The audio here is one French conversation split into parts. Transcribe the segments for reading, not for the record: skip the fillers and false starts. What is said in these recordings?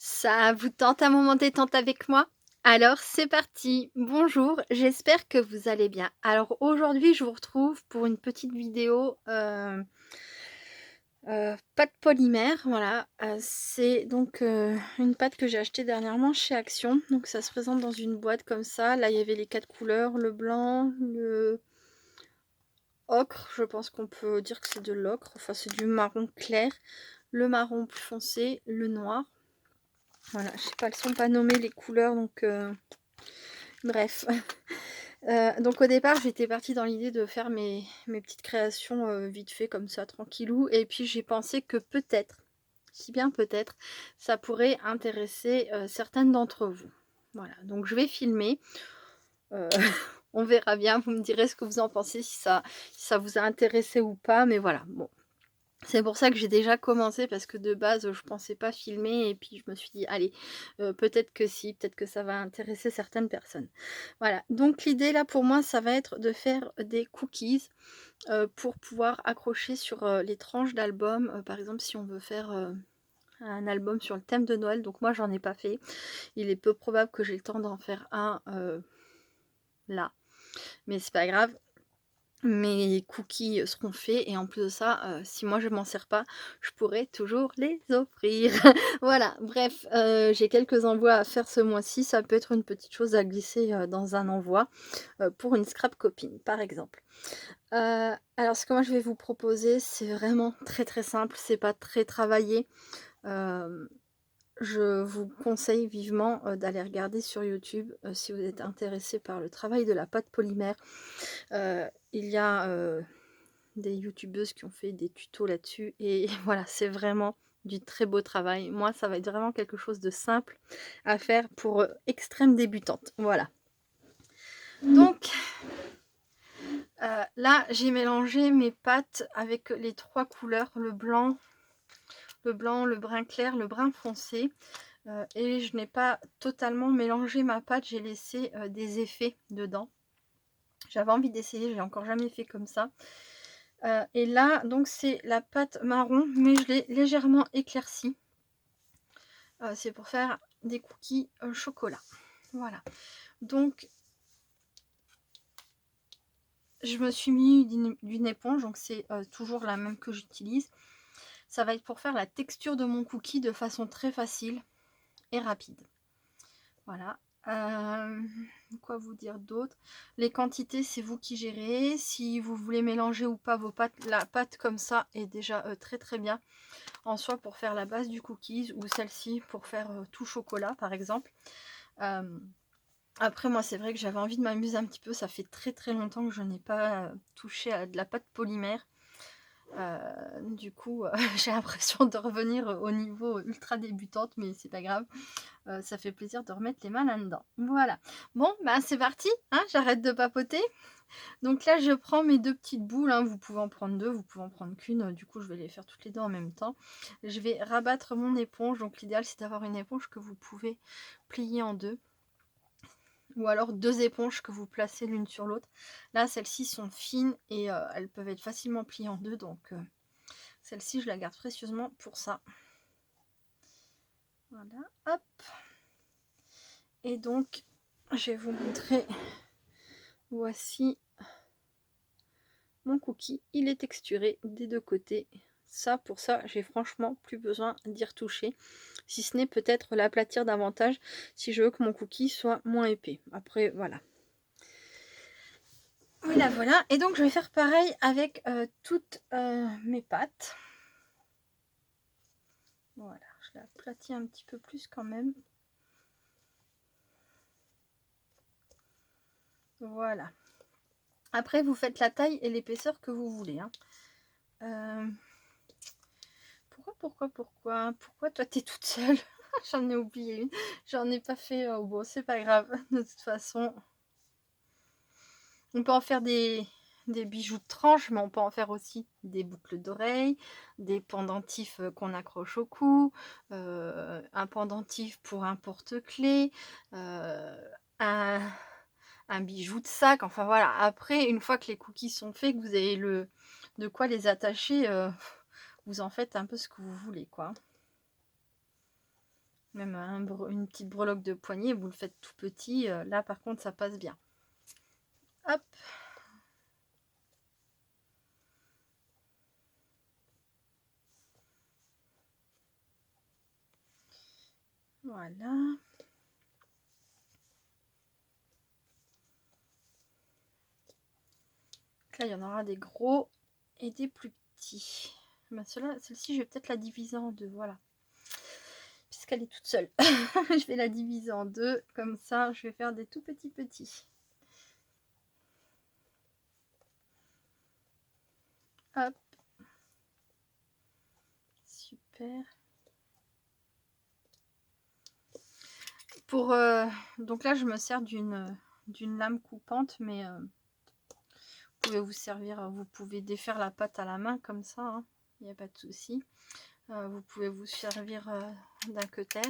Ça vous tente un moment détente avec moi? Alors c'est parti! Bonjour, j'espère que vous allez bien. Alors aujourd'hui, je vous retrouve pour une petite vidéo, pâte polymère, voilà. C'est donc, une pâte que j'ai achetée dernièrement chez Action. Donc ça se présente dans une boîte comme ça. Là, il y avait les 4 couleurs, le blanc, le ocre, je pense qu'on peut dire que c'est de l'ocre, enfin c'est du marron clair, le marron plus foncé, le noir. Voilà, je sais pas, elles sont pas nommées les couleurs donc bref. Donc au départ, j'étais partie dans l'idée de faire mes petites créations, vite fait comme ça tranquillou et puis j'ai pensé que peut-être, si bien peut-être, ça pourrait intéresser, certaines d'entre vous. Voilà, donc je vais filmer, heu, on verra bien, vous me direz ce que vous en pensez, si ça vous a intéressé ou pas, mais voilà, bon. C'est pour ça que j'ai déjà commencé parce que de base, je pensais pas filmer et puis je me suis dit: «Allez, peut-être que si, peut-être que ça va intéresser certaines personnes». Voilà, donc l'idée là pour moi, ça va être de faire des cookies, pour pouvoir accrocher sur, les tranches d'albums. Par exemple, si on veut faire, un album sur le thème de Noël, donc moi j'en ai pas fait. Il est peu probable que j'ai le temps d'en faire un, là, mais c'est pas grave. Mes cookies seront faits et en plus de ça, si moi je m'en sers pas, je pourrais toujours les offrir. Voilà, bref, j'ai quelques envois à faire ce mois-ci. Ça peut être une petite chose à glisser, dans un envoi, pour une scrap copine, par exemple. Alors ce que moi je vais vous proposer, c'est vraiment très, très simple, c'est pas très travaillé. Hem Je vous conseille vivement, d'aller regarder sur YouTube, si vous êtes intéressé par le travail de la pâte polymère. Il y a, des youtubeuses qui ont fait des tutos là-dessus et voilà, c'est vraiment du très beau travail. Moi, ça va être vraiment quelque chose de simple à faire pour, extrême débutante, voilà. Donc, là, j'ai mélangé mes pâtes avec les 3 couleurs, le brun clair, le brun foncé. Et je n'ai pas totalement mélangé ma pâte, j'ai laissé, des effets dedans. J'avais envie d'essayer, j'ai encore jamais fait comme ça. Et là, donc c'est la pâte marron, mais je l'ai légèrement éclaircie. C'est pour faire des cookies, chocolat. Voilà. Donc je me suis mis d'une éponge, donc c'est, toujours la même que j'utilise. Ça va être pour faire la texture de mon cookie de façon très facile et rapide. Voilà. Quoi vous dire d'autre? Les quantités, c'est vous qui gérez. Si vous voulez mélanger ou pas vos pâtes, la pâte comme ça est déjà, très, très bien. En soi pour faire la base du cookies ou celle-ci pour faire, tout chocolat par exemple. Hem, Après moi, c'est vrai que j'avais envie de m'amuser un petit peu. Ça fait très, très longtemps que je n'ai pas, touché à de la pâte polymère. Du coup, j'ai l'impression de revenir au niveau ultra débutante, mais c'est pas grave. Ça fait plaisir de remettre les mains là-dedans. Voilà. Bon, bah, c'est parti, hein, j'arrête de papoter. Donc là, je prends mes 2 petites boules, hein, vous pouvez en prendre 2, vous pouvez en prendre qu'1, du coup, je vais les faire toutes les 2 en même temps. Je vais rabattre mon éponge, donc l'idéal, c'est d'avoir une éponge que vous pouvez plier en 2 ou alors 2 éponges que vous placez l'une sur l'autre. Là, celles-ci sont fines et elles peuvent être facilement pliées en 2, donc celle-ci, je la garde précieusement pour ça. Voilà, hop. Et donc, je vais vous montrer. Voici mon cookie. Il est texturé des 2 côtés. Ça, pour ça, j'ai franchement plus besoin d'y retoucher. Si ce n'est peut-être l'aplatir davantage si je veux que mon cookie soit moins épais. Après, voilà. Voilà, voilà. Et donc, je vais faire pareil avec toutes mes pâtes. Voilà, je l'aplatis un petit peu plus quand même. Voilà. Après, vous faites la taille et l'épaisseur que vous voulez. Hein. Pourquoi toi, t'es toute seule? J'en ai oublié une. J'en ai pas fait. Bon, c'est pas grave. De toute façon, on peut en faire des bijoux de tranche, mais on peut en faire aussi des boucles d'oreilles, des pendentifs qu'on accroche au cou, un pendentif pour un porte-clés, un, un bijou de sac. Enfin voilà. Après, une fois que les cookies sont faits, que vous avez de quoi les attacher, vous en faites un peu ce que vous voulez, quoi. Même une petite breloque de poignet, vous le faites tout petit. Là, par contre, ça passe bien. Hop. Voilà. Là, il y en aura des gros et des plus petits. Ben, celle-ci, je vais peut-être la diviser en deux. Voilà. Puisqu'elle est toute seule. Je vais la diviser en deux. Comme ça, je vais faire des tout petits petits. Hop. Super. Pour, donc là, je me sers d'une lame coupante, mais vous pouvez vous servir, vous pouvez défaire la pâte à la main comme ça, hein, il n'y a pas de souci. Vous pouvez vous servir d'un cutter.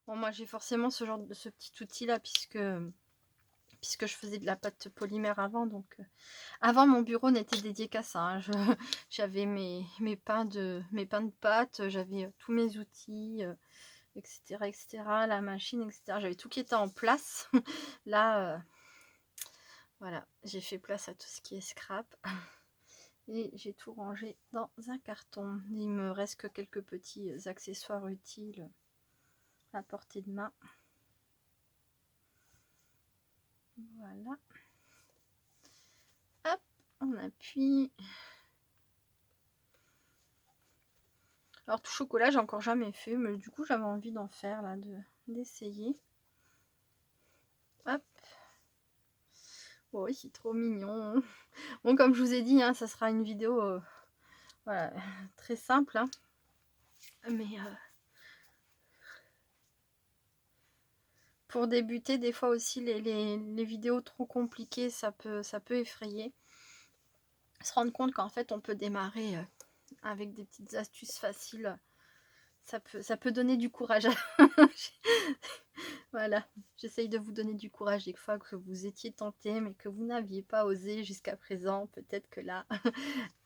Bon, moi j'ai forcément ce petit outil là puisque je faisais de la pâte polymère avant, donc avant mon bureau n'était dédié qu'à ça, hein. J'avais mes pains de pâte, j'avais tous mes outils, etc., etc., la machine, etc. J'avais tout qui était en place. Là, voilà, j'ai fait place à tout ce qui est scrap. Et j'ai tout rangé dans un carton. Il me reste que quelques petits accessoires utiles à portée de main. Voilà. Hop, on appuie. Alors tout chocolat, j'ai encore jamais fait, mais du coup j'avais envie d'en faire là, d'essayer. Hop. Oh, oui, c'est trop mignon. Bon, comme je vous ai dit, hein, ça sera une vidéo voilà, très simple. Hein. Mais pour débuter, des fois aussi, les vidéos trop compliquées, ça peut effrayer. Se rendre compte qu'en fait, on peut démarrer avec des petites astuces faciles. Ça peut donner du courage. Voilà, j'essaye de vous donner du courage des fois que vous étiez tenté, mais que vous n'aviez pas osé jusqu'à présent. Peut-être que là,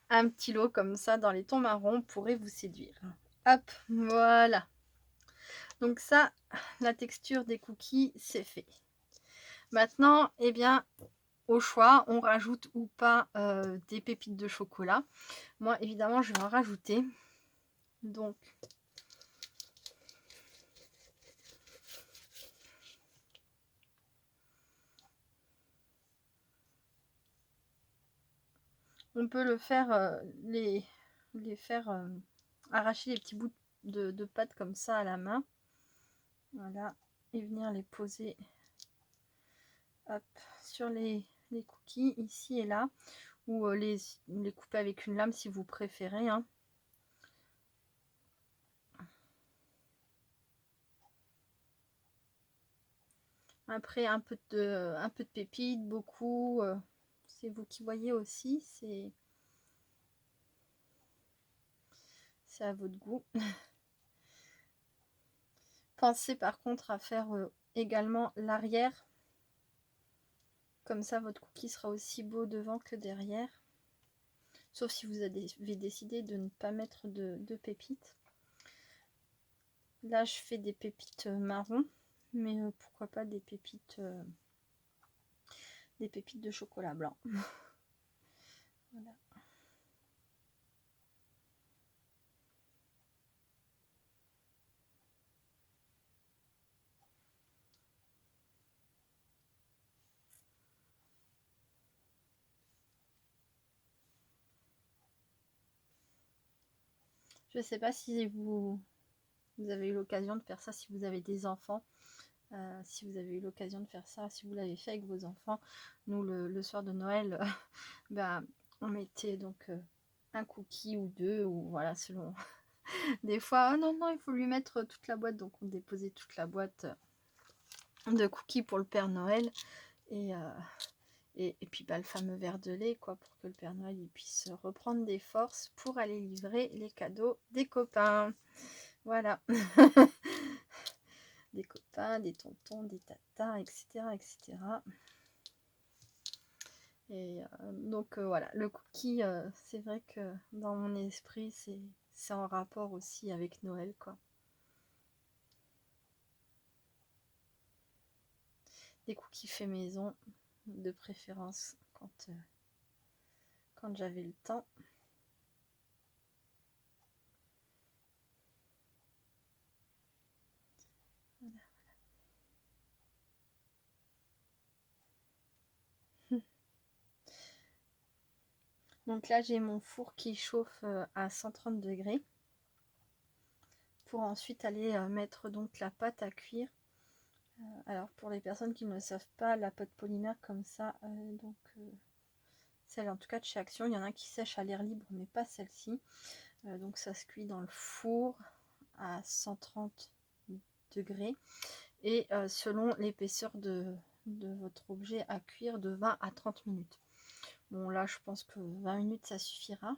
un petit lot comme ça dans les tons marrons pourrait vous séduire. Hop, voilà. Donc ça, la texture des cookies, c'est fait. Maintenant, eh bien, au choix, on rajoute ou pas des pépites de chocolat. Moi, évidemment, je vais en rajouter. Donc, on peut le faire, les faire arracher les petits bouts de pâte comme ça à la main. Voilà, et venir les poser hop, sur les cookies ici et là, ou les couper avec une lame si vous préférez. Hein. Après, un peu de pépites, beaucoup. C'est vous qui voyez aussi. C'est à votre goût. Pensez par contre à faire également l'arrière. Comme ça, votre cookie sera aussi beau devant que derrière. Sauf si vous avez décidé de ne pas mettre de pépites. Là, je fais des pépites marron. Mais pourquoi pas des pépites de chocolat blanc. Voilà. Je ne sais pas si vous avez eu l'occasion de faire ça, si vous avez des enfants. Si vous avez eu l'occasion de faire ça, si vous l'avez fait avec vos enfants. Nous, le soir de Noël, ben, on mettait donc un cookie ou deux, ou voilà, selon. Des fois, oh non, non, il faut lui mettre toute la boîte. Donc, on déposait toute la boîte de cookies pour le Père Noël. Et puis, bah, le fameux verre de lait, quoi, pour que le Père Noël il puisse reprendre des forces pour aller livrer les cadeaux des copains. Voilà. Des copains, des tontons, des tatas, etc. etc. Et donc voilà, le cookie, c'est vrai que dans mon esprit, c'est en rapport aussi avec Noël, quoi. Des cookies faits maison, de préférence, quand j'avais le temps. Voilà. Donc là, j'ai mon four qui chauffe à 130 degrés pour ensuite aller mettre donc la pâte à cuire. Alors pour les personnes qui ne le savent pas, la pâte polymère comme ça, celle en tout cas de chez Action, il y en a qui sèchent à l'air libre, mais pas celle-ci. Donc ça se cuit dans le four à 130 degrés et selon l'épaisseur de votre objet à cuire, de 20 à 30 minutes. Bon là je pense que 20 minutes ça suffira.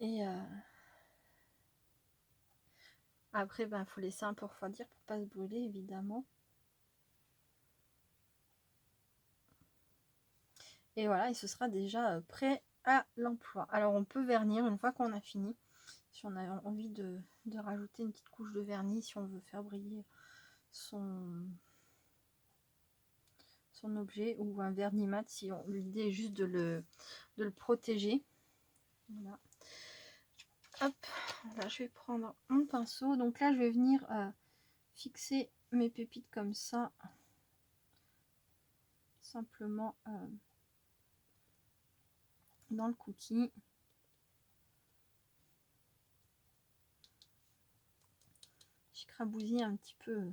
Et après il faut laisser un peu refroidir pour pas se brûler évidemment. Et voilà, et ce sera déjà prêt à l'emploi. Alors on peut vernir une fois qu'on a fini. Si on a envie de rajouter une petite couche de vernis, si on veut faire briller son objet, ou un vernis mat si l'idée est juste de le protéger. Voilà. Hop, là je vais prendre mon pinceau. Donc là je vais venir fixer mes pépites comme ça. Simplement dans le cookie. J'écrabousille un petit peu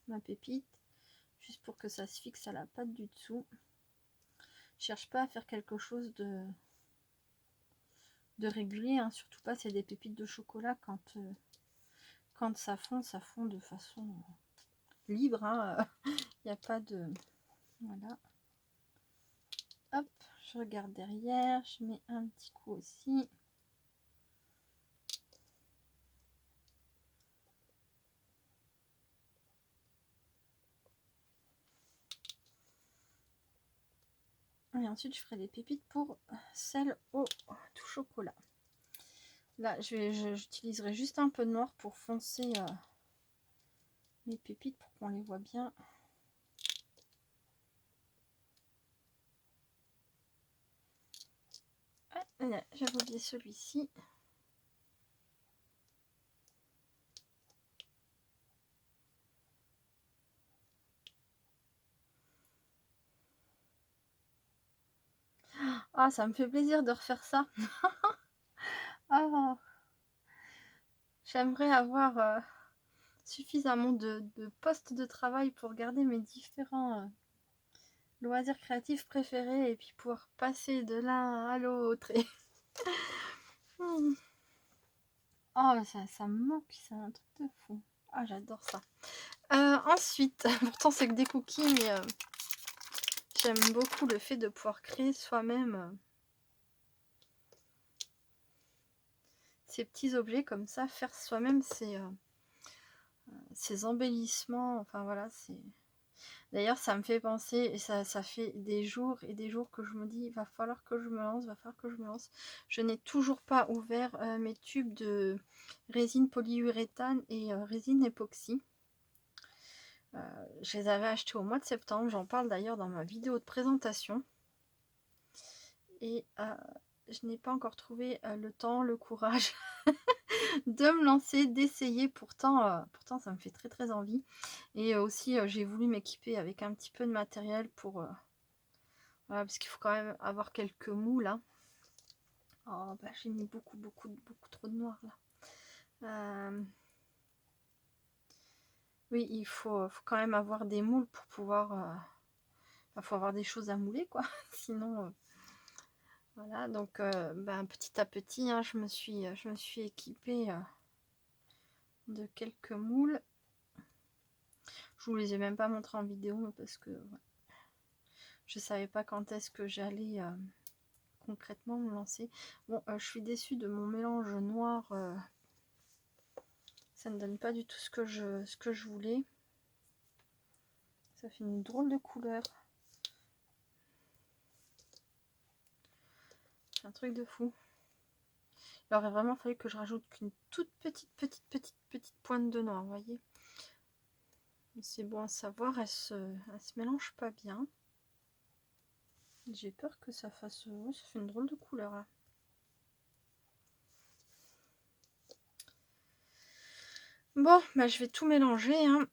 ma pépite, juste pour que ça se fixe à la pâte du dessous. Je cherche pas à faire quelque chose de régulier, hein. Surtout pas c'est des pépites de chocolat. Quand ça fond de façon libre, hein. Il n'y a pas de... Voilà. Hop, je regarde derrière, je mets un petit coup aussi. Et ensuite je ferai des pépites pour celle au tout chocolat. Là j'utiliserai juste un peu de noir pour foncer les pépites pour qu'on les voit bien. Ah, j'avais oublié celui-ci. Ah, ça me fait plaisir de refaire ça. Ah, j'aimerais avoir suffisamment de postes de travail pour garder mes différents loisirs créatifs préférés et puis pouvoir passer de l'un à l'autre. Et... Oh, ça me manque, c'est un truc de fou. Ah, j'adore ça. Ensuite, pourtant c'est que des cookies, mais j'aime beaucoup le fait de pouvoir créer soi-même ces petits objets comme ça, faire soi-même ces embellissements. Enfin voilà, c'est... D'ailleurs, ça me fait penser, et ça fait des jours et des jours que je me dis, il va falloir que je me lance, va falloir que je me lance. Je n'ai toujours pas ouvert mes tubes de résine polyuréthane et résine époxy. Je les avais achetés au mois de septembre, j'en parle d'ailleurs dans ma vidéo de présentation. Et je n'ai pas encore trouvé le temps, le courage de me lancer, d'essayer. Pourtant ça me fait très très envie. Et aussi j'ai voulu m'équiper avec un petit peu de matériel pour... voilà, parce qu'il faut quand même avoir quelques moules. Hein. Oh, bah, j'ai mis beaucoup trop de noir là. Oui, il faut quand même avoir des moules pour pouvoir... faut avoir des choses à mouler, quoi. Sinon... Voilà, donc petit à petit, hein, je me suis équipée de quelques moules. Je vous les ai même pas montrés en vidéo parce que je savais pas quand est-ce que j'allais concrètement me lancer. Bon, je suis déçue de mon mélange noir. Ça ne donne pas du tout ce que je voulais. Ça fait une drôle de couleur. C'est un truc de fou. Il aurait vraiment fallu que je rajoute qu'une toute petite pointe de noir, vous voyez. C'est bon à savoir, elle se mélange pas bien. J'ai peur que ça fasse... ouais, ça fait une drôle de couleur. Hein. Bon, bah, je vais tout mélanger. Hein.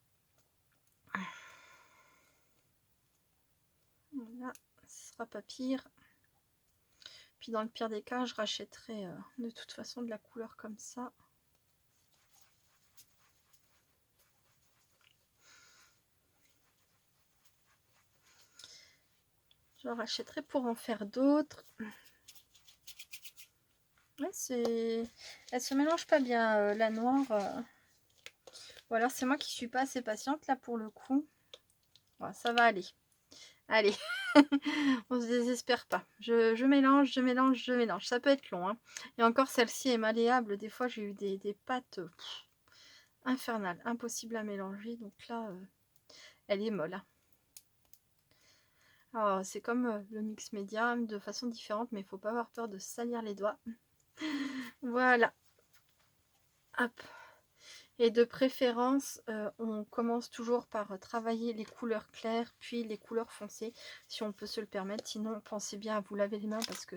Voilà, ce sera pas pire. Puis dans le pire des cas, je rachèterai de toute façon de la couleur comme ça. Je rachèterai pour en faire d'autres. Ouais, elle se mélange pas bien, la noire. Ou alors c'est moi qui suis pas assez patiente là pour le coup. Bon, ça va aller. Allez, on se désespère pas. Je mélange, je mélange, je mélange. Ça peut être long. Hein. Et encore, celle-ci est malléable. Des fois, j'ai eu des pâtes infernales, impossible à mélanger. Donc là, elle est molle. Hein. Alors, c'est comme le mix média, de façon différente, mais il faut pas avoir peur de salir les doigts. Voilà. Hop. Et de préférence, on commence toujours par travailler les couleurs claires, puis les couleurs foncées, si on peut se le permettre. Sinon, pensez bien à vous laver les mains, parce que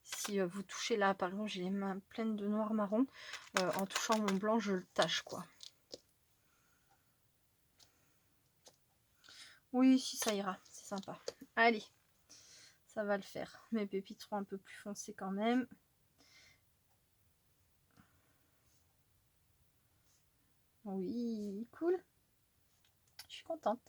si vous touchez là, par exemple, j'ai les mains pleines de noir marron, en touchant mon blanc, je le tâche, quoi. Oui, si ça ira, c'est sympa. Allez, ça va le faire. Mes pépites seront un peu plus foncées quand même. Oui, cool. Je suis contente.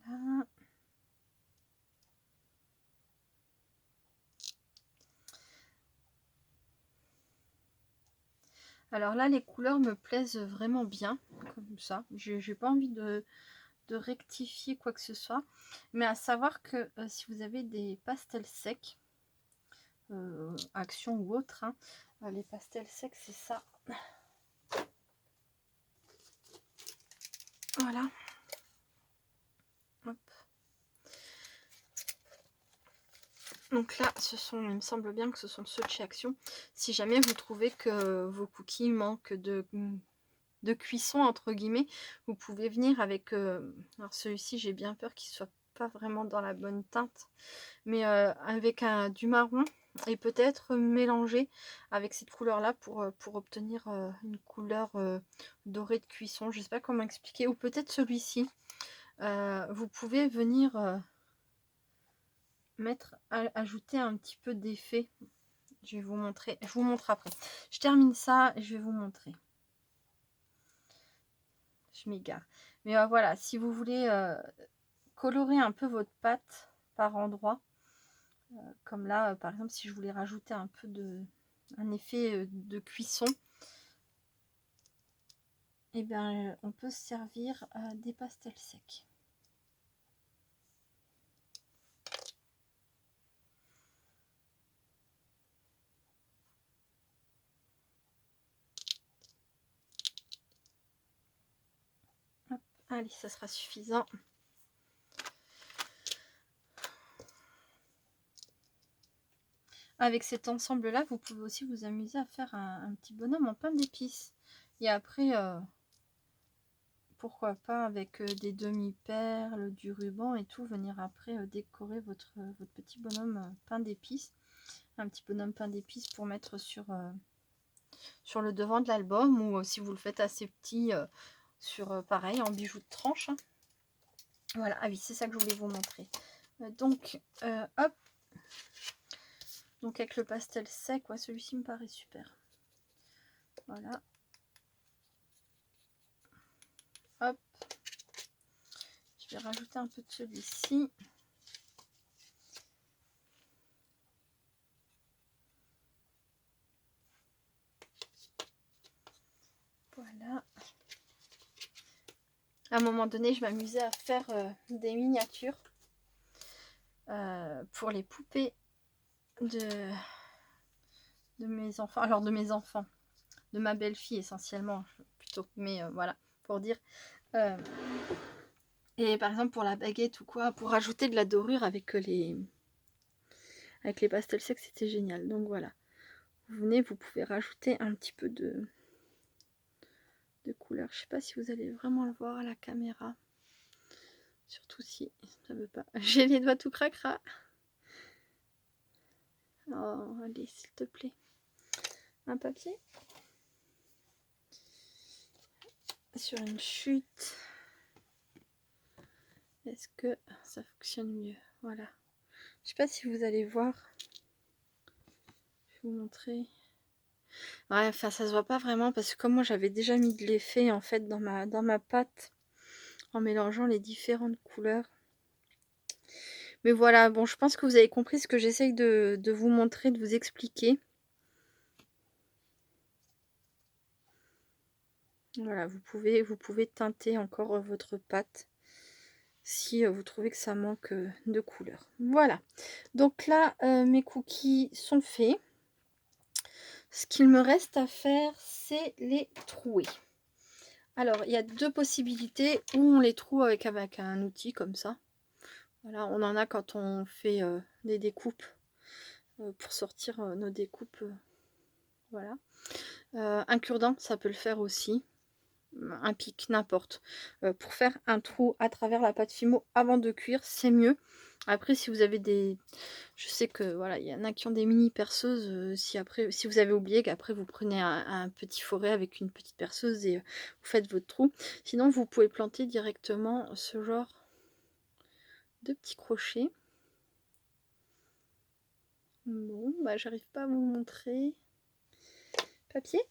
Voilà. Alors là, les couleurs me plaisent vraiment bien, comme ça. J'ai pas envie de rectifier quoi que ce soit. Mais à savoir que si vous avez des pastels secs, Action ou autre, hein, les pastels secs, c'est ça. Voilà. Hop. Donc là, il me semble bien que ce sont ceux de chez Action. Si jamais vous trouvez que vos cookies manquent de cuisson, entre guillemets, vous pouvez venir avec... alors celui-ci, j'ai bien peur qu'il soit pas vraiment dans la bonne teinte. Mais avec du marron et peut-être mélanger avec cette couleur là pour obtenir une couleur dorée de cuisson. Je sais pas comment expliquer. Ou peut-être celui-ci. Vous pouvez venir ajouter un petit peu d'effet. Je vais vous montrer. Je vous montre après. Je termine ça et je vais vous montrer. Je m'égare. Mais voilà, si vous voulez colorer un peu votre pâte par endroit, comme là, par exemple, si je voulais rajouter un effet de cuisson, et bien, on peut se servir des pastels secs. Hop, allez, ça sera suffisant. Avec cet ensemble-là, vous pouvez aussi vous amuser à faire un petit bonhomme en pain d'épices. Et après, pourquoi pas avec des demi-perles, du ruban et tout, venir après décorer votre petit bonhomme pain d'épices. Un petit bonhomme pain d'épices pour mettre sur le devant de l'album, ou si vous le faites assez petit, sur pareil, en bijoux de tranche. Hein. Voilà, ah oui, c'est ça que je voulais vous montrer. Donc, hop. Donc avec le pastel sec, ouais, celui-ci me paraît super. Voilà. Hop. Je vais rajouter un peu de celui-ci. Voilà. À un moment donné, je m'amusais à faire des miniatures pour les poupées de, de mes enfants, alors de mes enfants, de ma belle-fille essentiellement, plutôt, mais voilà, pour dire. Et par exemple pour la baguette ou quoi, pour ajouter de la dorure avec les pastels secs, c'était génial. Donc voilà, vous venez, vous pouvez rajouter un petit peu de couleur. Je sais pas si vous allez vraiment le voir à la caméra. Surtout si ça veut pas. J'ai les doigts tout cracra. Oh, allez, s'il te plaît. Un papier. Sur une chute. Est-ce que ça fonctionne mieux? Voilà. Je sais pas si vous allez voir. Je vais vous montrer. Ouais, enfin ça se voit pas vraiment parce que comme moi j'avais déjà mis de l'effet en fait dans ma pâte en mélangeant les différentes couleurs. Mais voilà, bon je pense que vous avez compris ce que j'essaye de vous montrer, de vous expliquer. Voilà, vous pouvez teinter encore votre pâte si vous trouvez que ça manque de couleur. Voilà, donc là mes cookies sont faits. Ce qu'il me reste à faire, c'est les trouer. Alors, il y a deux possibilités. Ou on les troue avec un outil comme ça. Voilà, on en a quand on fait des découpes pour sortir nos découpes. Voilà. Un cure-dent, ça peut le faire aussi. Un pic, n'importe. Pour faire un trou à travers la pâte Fimo avant de cuire, c'est mieux. Après, si vous avez des... Je sais que voilà, il y en a qui ont des mini perceuses. Si vous avez oublié qu'après vous prenez un petit forêt avec une petite perceuse et vous faites votre trou. Sinon, vous pouvez planter directement ce genre de petits crochets. Bon, bah j'arrive pas à vous montrer. Papier.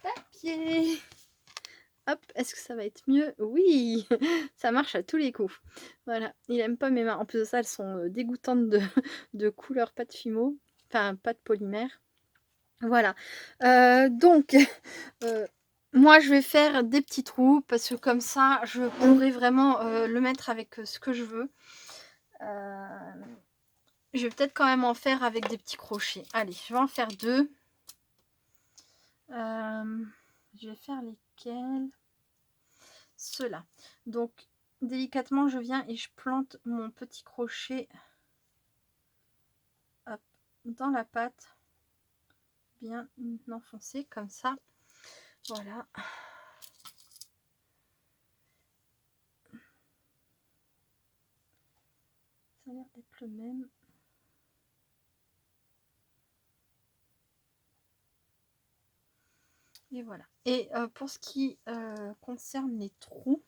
Papier. Hop, est-ce que ça va être mieux? Oui, ça marche à tous les coups. Voilà, il aime pas mes mains. En plus de ça, elles sont dégoûtantes de couleur pâte Fimo. Enfin, pâte polymère. Voilà. Donc, moi, je vais faire des petits trous parce que comme ça, je pourrai vraiment le mettre avec ce que je veux. Je vais peut-être quand même en faire avec des petits crochets. Allez, je vais en faire deux. Je vais faire lesquels? Ceux-là. Donc, délicatement, je viens et je plante mon petit crochet hop, dans la pâte. Bien enfoncé comme ça. Voilà. Ça a l'air d'être le même. Et voilà. Et pour ce qui concerne les trous,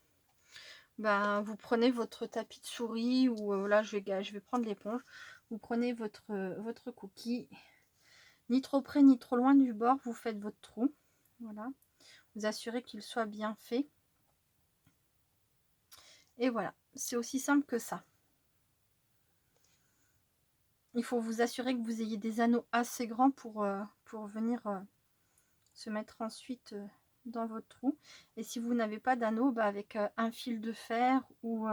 ben, vous prenez votre tapis de souris ou là je vais prendre l'éponge. Vous prenez votre cookie, ni trop près ni trop loin du bord, vous faites votre trou. Voilà. Vous assurez qu'il soit bien fait. Et voilà, c'est aussi simple que ça. Il faut vous assurer que vous ayez des anneaux assez grands pour venir se mettre ensuite dans votre trou. Et si vous n'avez pas d'anneau, bah avec un fil de fer ou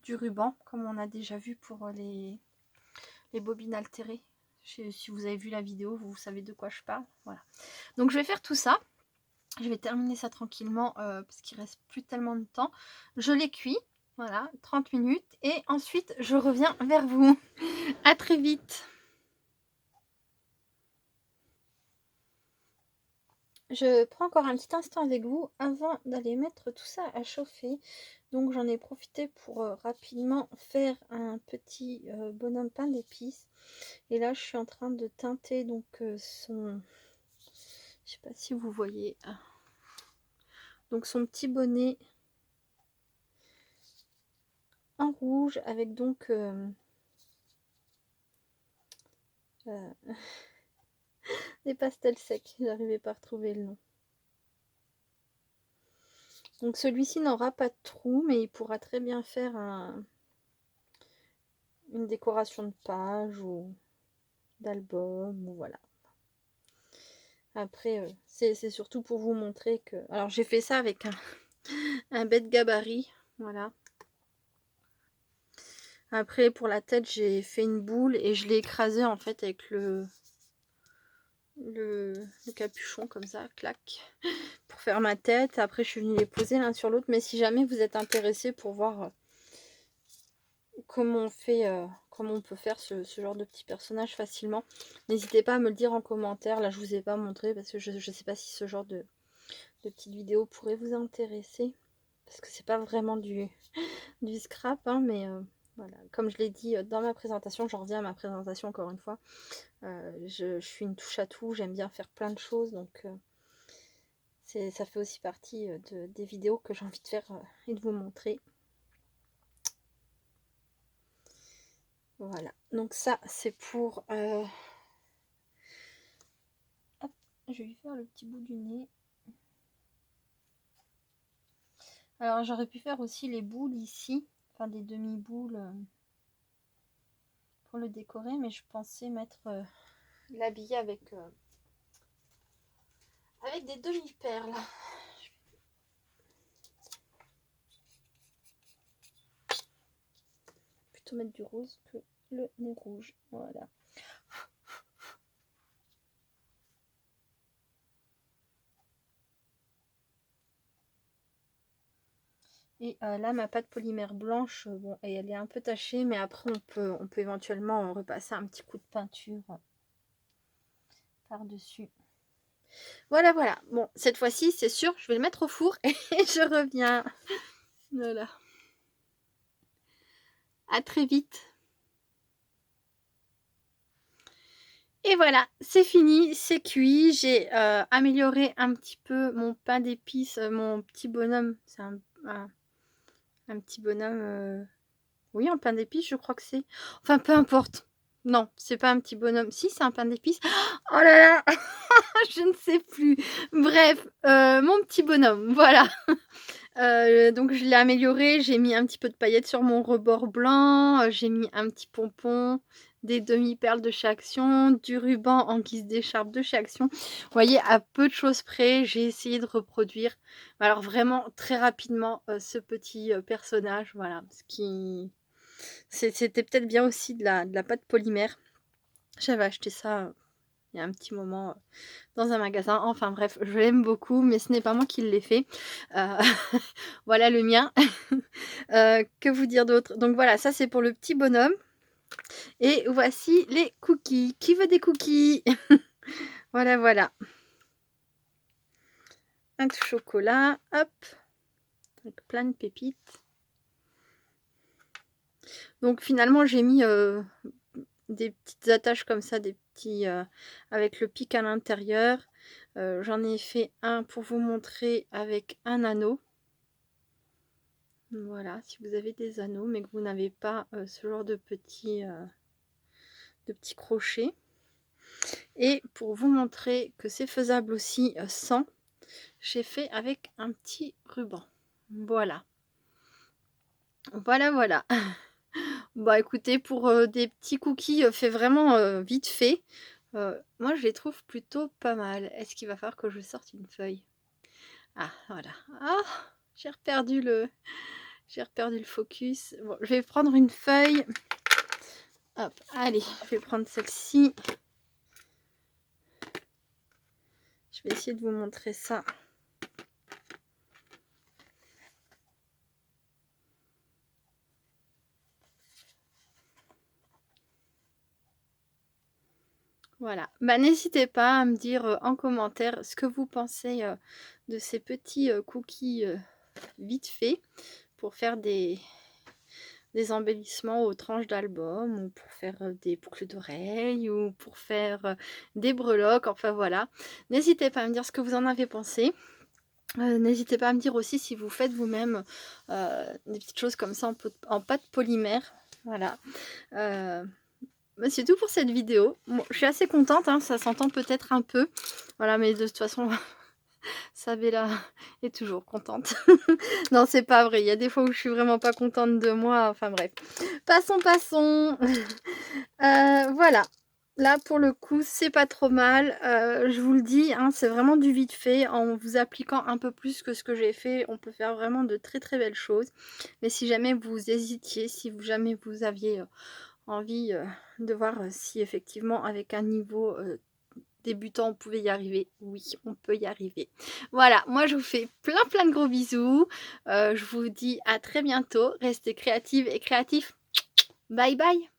du ruban, comme on a déjà vu pour les bobines altérées. Si vous avez vu la vidéo, vous savez de quoi je parle. Voilà. Donc je vais faire tout ça. Je vais terminer ça tranquillement parce qu'il reste plus tellement de temps. Je les cuis. Voilà, 30 minutes. Et ensuite, je reviens vers vous. À très vite. Je prends encore un petit instant avec vous avant d'aller mettre tout ça à chauffer. Donc j'en ai profité pour rapidement faire un petit bonhomme pain d'épices. Et là je suis en train de teinter donc son... Je sais pas si vous voyez. Donc son petit bonnet en rouge avec donc... des pastels secs. J'arrivais pas à retrouver le nom. Donc celui-ci n'aura pas de trou, mais il pourra très bien faire une décoration de page ou d'album, ou voilà. Après, c'est surtout pour vous montrer que... Alors j'ai fait ça avec un bête gabarit, voilà. Après pour la tête j'ai fait une boule et je l'ai écrasée en fait avec le capuchon comme ça, clac, pour faire ma tête. Après je suis venue les poser l'un sur l'autre, mais si jamais vous êtes intéressé pour voir comment on fait, comment on peut faire ce genre de petit personnage facilement, n'hésitez pas à me le dire en commentaire. Là je vous ai pas montré parce que je ne sais pas si ce genre de petite vidéo pourrait vous intéresser, parce que c'est pas vraiment du scrap, hein, mais voilà, comme je l'ai dit dans ma présentation, j'en reviens à ma présentation encore une fois, je suis une touche à tout, j'aime bien faire plein de choses, donc ça fait aussi partie des vidéos que j'ai envie de faire et de vous montrer. Voilà, donc ça c'est pour hop, je vais lui faire le petit bout du nez. Alors j'aurais pu faire aussi les boules ici, enfin des demi-boules pour le décorer, mais je pensais mettre l'habiller avec des demi-perles. Plutôt mettre du rose que le nez rouge. Voilà. Et là, ma pâte polymère blanche, bon, et elle est un peu tachée, mais après on peut éventuellement repasser un petit coup de peinture par-dessus. Voilà, voilà. Bon, cette fois-ci, c'est sûr, je vais le mettre au four et je reviens. Voilà. À très vite. Et voilà, c'est fini, c'est cuit. J'ai amélioré un petit peu mon pain d'épices, mon petit bonhomme. C'est un petit bonhomme. Oui, un pain d'épices, je crois que c'est. Enfin, peu importe. Non, c'est pas un petit bonhomme. Si, c'est un pain d'épices. Oh là là, je ne sais plus. Bref, mon petit bonhomme, voilà. Donc je l'ai amélioré, j'ai mis un petit peu de paillettes sur mon rebord blanc, j'ai mis un petit pompon, des demi-perles de chez Action, du ruban en guise d'écharpe de chez Action. Vous voyez, à peu de choses près, j'ai essayé de reproduire, alors vraiment très rapidement, ce petit personnage, voilà. C'était peut-être bien aussi de la pâte polymère. J'avais acheté ça il y a un petit moment dans un magasin. Enfin bref, je l'aime beaucoup, mais ce n'est pas moi qui l'ai fait. Voilà le mien. Que vous dire d'autre? Donc voilà, ça c'est pour le petit bonhomme. Et voici les cookies. Qui veut des cookies? Voilà, voilà. Un chocolat, hop, avec plein de pépites. Donc finalement j'ai mis des petites attaches comme ça, des petits avec le pic à l'intérieur. J'en ai fait un pour vous montrer avec un anneau. Voilà, si vous avez des anneaux mais que vous n'avez pas ce genre de petits crochets. Et pour vous montrer que c'est faisable aussi sans, j'ai fait avec un petit ruban. Voilà. Voilà, voilà. Bah écoutez, pour des petits cookies fait vraiment vite fait, moi je les trouve plutôt pas mal. Est-ce qu'il va falloir que je sorte une feuille? Ah, voilà. Ah, j'ai reperdu le focus. Bon, je vais prendre une feuille. Hop, allez, je vais prendre celle-ci. Je vais essayer de vous montrer ça. Voilà, bah, n'hésitez pas à me dire en commentaire ce que vous pensez de ces petits cookies vite faits pour faire des embellissements aux tranches d'album, ou pour faire des boucles d'oreilles, ou pour faire des breloques, enfin voilà. N'hésitez pas à me dire ce que vous en avez pensé. N'hésitez pas à me dire aussi si vous faites vous-même des petites choses comme ça en pâte polymère. Voilà. Bah, c'est tout pour cette vidéo. Bon, je suis assez contente, hein, ça s'entend peut-être un peu. Voilà, mais de toute façon, Sabella est toujours contente. Non, c'est pas vrai. Il y a des fois où je suis vraiment pas contente de moi. Enfin bref. Passons, passons. Voilà. Là, pour le coup, c'est pas trop mal, je vous le dis, hein, c'est vraiment du vite fait. En vous appliquant un peu plus que ce que j'ai fait, on peut faire vraiment de très, très belles choses. Mais si jamais vous hésitiez, si vous jamais vous aviez, envie, de voir, si effectivement avec un niveau, débutant, on pouvait y arriver, oui, on peut y arriver. Voilà, moi je vous fais plein, plein de gros bisous, je vous dis à très bientôt. Restez créatives et créatifs. Bye, bye.